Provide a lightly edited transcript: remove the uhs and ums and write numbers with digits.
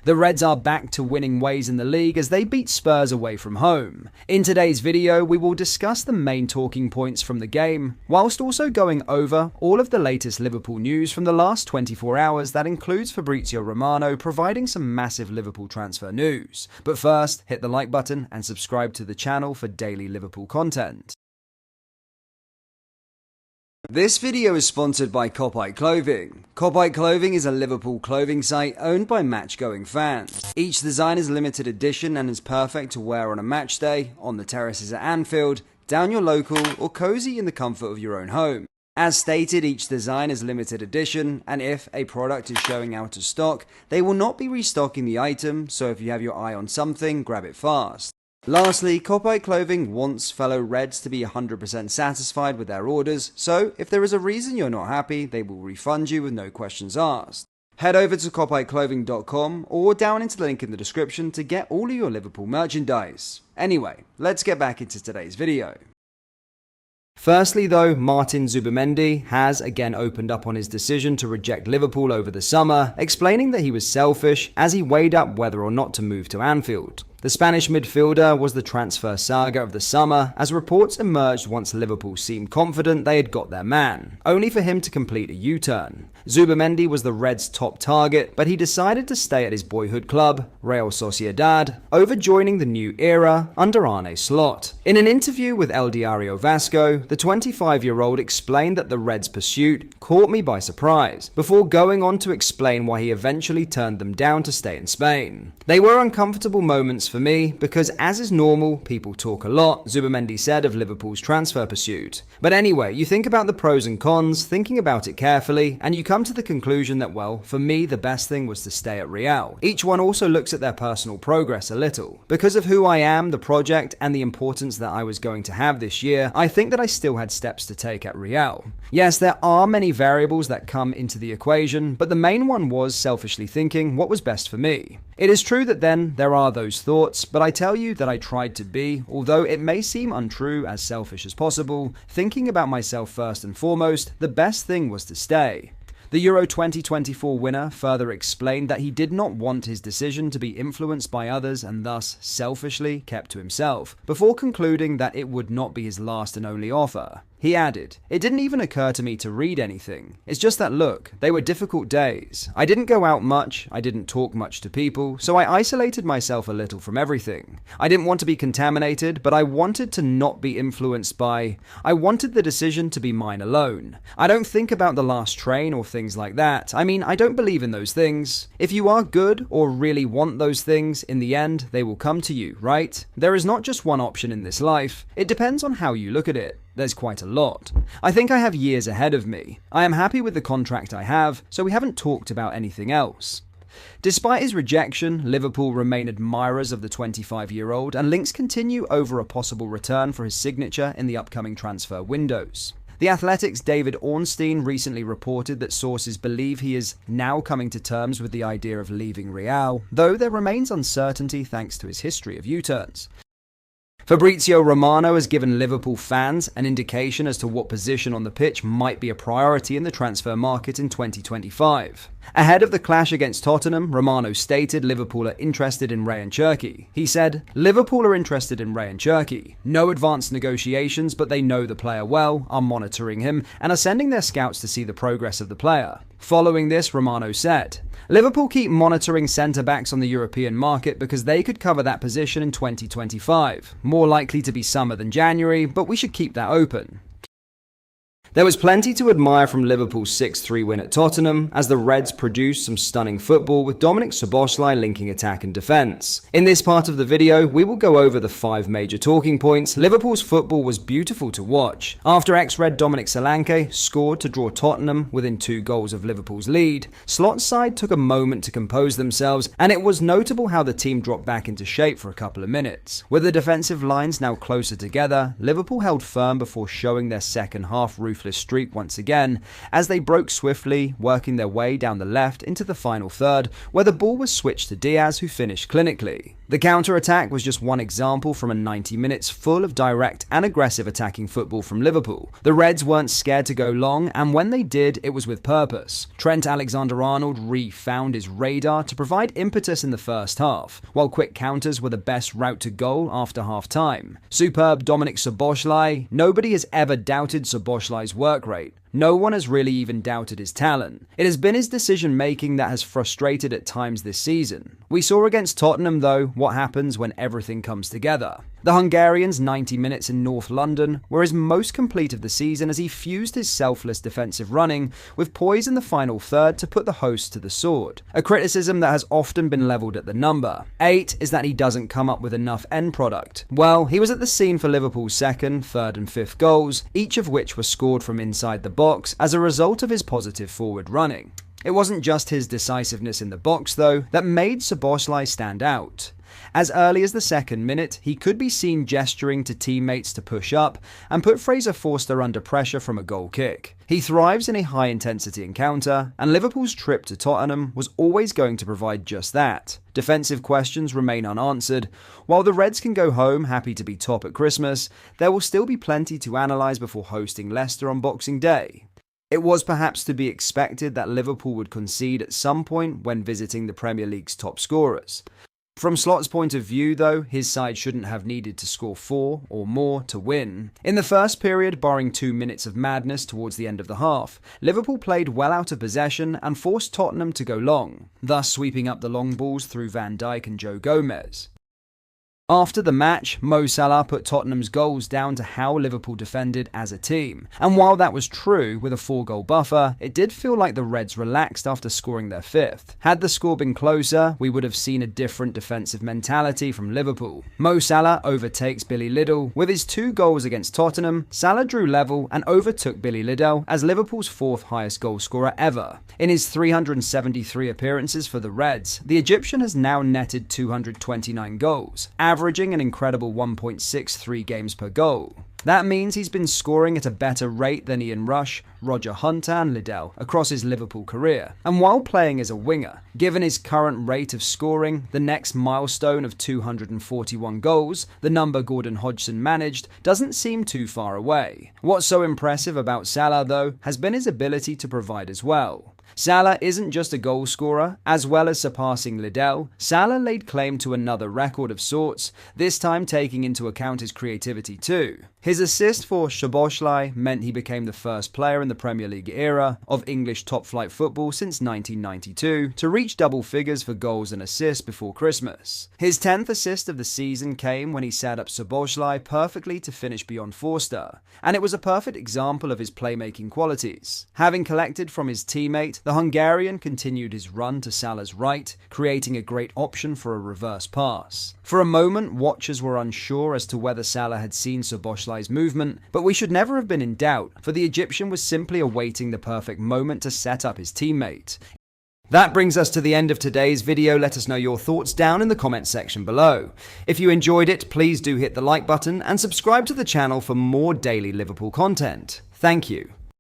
The Reds are back to winning ways in the league as they beat Spurs away from home. In today's video, we will discuss the main talking points from the game, whilst also going over all of the latest Liverpool news from the last 24 hours that includes Fabrizio Romano providing some massive Liverpool transfer news. But first, hit the like button and subscribe to the channel for daily Liverpool content. This video is sponsored by Clothing. Clothing is a Liverpool clothing site owned by match-going fans. Each design is limited edition and is perfect to wear on a match day, on the terraces at Anfield, down your local, or cozy in the comfort of your own home. As stated, each design is limited edition, and if a product is showing out of stock, they will not be restocking the item, so if you have your eye on something, grab it fast. Lastly, Clothing wants fellow Reds to be 100% satisfied with their orders, so if there is a reason you're not happy, they will refund you with no questions asked. Head over to clothing.com or down into the link in the description to get all of your Liverpool merchandise. Anyway, let's get back into today's video. Firstly though, Martin Zubimendi has again opened up on his decision to reject Liverpool over the summer, explaining that he was selfish as he weighed up whether or not to move to Anfield. The Spanish midfielder was the transfer saga of the summer, as reports emerged once Liverpool seemed confident they had got their man, only for him to complete a U-turn. Zubimendi was the Reds' top target, but he decided to stay at his boyhood club, Real Sociedad, over joining the new era under Arne Slot. In an interview with El Diario Vasco, the 25-year-old explained that the Reds' pursuit caught me by surprise, before going on to explain why he eventually turned them down to stay in Spain. They were uncomfortable moments for me because, as is normal, people talk a lot, Zubimendi said of Liverpool's transfer pursuit. But anyway, you think about the pros and cons, thinking about it carefully, and you come to the conclusion that, well, for me, the best thing was to stay at Real. Each one also looks at their personal progress a little. Because of who I am, the project, and the importance that I was going to have this year, I think that I still had steps to take at Real. Yes, there are many variables that come into the equation, but the main one was selfishly thinking what was best for me. It is true that then there are those thoughts, but I tell you that I tried to be, although it may seem untrue, as selfish as possible, thinking about myself first and foremost, the best thing was to stay. The Euro 2024 winner further explained that he did not want his decision to be influenced by others and thus selfishly kept to himself, before concluding that it would not be his last and only offer. He added, "It didn't even occur to me to read anything. It's just that look, they were difficult days. I didn't go out much, I didn't talk much to people, so I isolated myself a little from everything. I didn't want to be contaminated, but I wanted to not be influenced by... I wanted the decision to be mine alone. I don't think about the last train or things like that. I mean, I don't believe in those things. If you are good or really want those things, in the end, they will come to you, right? There is not just one option in this life. It depends on how you look at it. There's quite a lot. I think I have years ahead of me. I am happy with the contract I have, so we haven't talked about anything else." Despite his rejection, Liverpool remain admirers of the 25-year-old, and links continue over a possible return for his signature in the upcoming transfer windows. The Athletic's David Ornstein recently reported that sources believe he is now coming to terms with the idea of leaving Real, though there remains uncertainty thanks to his history of U-turns. Fabrizio Romano has given Liverpool fans an indication as to what position on the pitch might be a priority in the transfer market in 2025. Ahead of the clash against Tottenham, Romano stated Liverpool are interested in Ryan Cherki. He said, "Liverpool are interested in Ryan Cherki. No advanced negotiations, but they know the player well, are monitoring him, and are sending their scouts to see the progress of the player." Following this, Romano said, "Liverpool keep monitoring centre-backs on the European market because they could cover that position in 2025. More likely to be summer than January, but we should keep that open." There was plenty to admire from Liverpool's 6-3 win at Tottenham, as the Reds produced some stunning football with Dominik Szoboszlai linking attack and defence. In this part of the video, we will go over the 5 major talking points. Liverpool's football was beautiful to watch. After ex-Red Dominik Szoboszlai scored to draw Tottenham within 2 goals of Liverpool's lead, Slot's side took a moment to compose themselves, and it was notable how the team dropped back into shape for a couple of minutes. With the defensive lines now closer together, Liverpool held firm before showing their second half ruthless streak once again, as they broke swiftly, working their way down the left into the final third, where the ball was switched to Diaz, who finished clinically. The counter-attack was just one example from a 90 minutes full of direct and aggressive attacking football from Liverpool. The Reds weren't scared to go long, and when they did, it was with purpose. Trent Alexander-Arnold re-found his radar to provide impetus in the first half, while quick counters were the best route to goal after half-time. Superb Dominik Szoboszlai. Nobody has ever doubted Szoboszlai's work rate. No one has really even doubted his talent. It has been his decision-making that has frustrated at times this season. We saw against Tottenham, though, what happens when everything comes together. The Hungarian's 90 minutes in North London were his most complete of the season as he fused his selfless defensive running with poise in the final third to put the hosts to the sword. A criticism that has often been levelled at the number 8 is that he doesn't come up with enough end product. Well, he was at the scene for Liverpool's second, third and fifth goals, each of which were scored from inside the box as a result of his positive forward running. It wasn't just his decisiveness in the box, though, that made Szoboszlai stand out. As early as the second minute, he could be seen gesturing to teammates to push up and put Fraser Forster under pressure from a goal kick. He thrives in a high-intensity encounter, and Liverpool's trip to Tottenham was always going to provide just that. Defensive questions remain unanswered. While the Reds can go home happy to be top at Christmas, there will still be plenty to analyse before hosting Leicester on Boxing Day. It was perhaps to be expected that Liverpool would concede at some point when visiting the Premier League's top scorers. From Slot's point of view, though, his side shouldn't have needed to score 4 or more to win. In the first period, barring 2 minutes of madness towards the end of the half, Liverpool played well out of possession and forced Tottenham to go long, thus sweeping up the long balls through Van Dijk and Joe Gomez. After the match, Mo Salah put Tottenham's goals down to how Liverpool defended as a team. And while that was true, with a 4-goal buffer, it did feel like the Reds relaxed after scoring their 5th. Had the score been closer, we would have seen a different defensive mentality from Liverpool. Mo Salah overtakes Billy Liddell. With his 2 goals against Tottenham, Salah drew level and overtook Billy Liddell as Liverpool's 4th highest goal scorer ever. In his 373 appearances for the Reds, the Egyptian has now netted 229 goals, averaging an incredible 1.63 games per goal. That means he's been scoring at a better rate than Ian Rush, Roger Hunter and Liddell across his Liverpool career. And while playing as a winger, given his current rate of scoring, the next milestone of 241 goals, the number Gordon Hodgson managed, doesn't seem too far away. What's so impressive about Salah, though, has been his ability to provide as well. Salah isn't just a goal scorer. As well as surpassing Liddell, Salah laid claim to another record of sorts, this time taking into account his creativity too. His assist for Szoboszlai meant he became the first player in the Premier League era of English top-flight football since 1992 to reach double figures for goals and assists before Christmas. His 10th assist of the season came when he set up Szoboszlai perfectly to finish beyond Forster, and it was a perfect example of his playmaking qualities. Having collected from his teammate, the Hungarian continued his run to Salah's right, creating a great option for a reverse pass. For a moment, watchers were unsure as to whether Salah had seen Szoboszlai's movement, but we should never have been in doubt, for the Egyptian was simply awaiting the perfect moment to set up his teammate. That brings us to the end of today's video. Let us know your thoughts down in the comments section below. If you enjoyed it, please do hit the like button and subscribe to the channel for more daily Liverpool content. Thank you.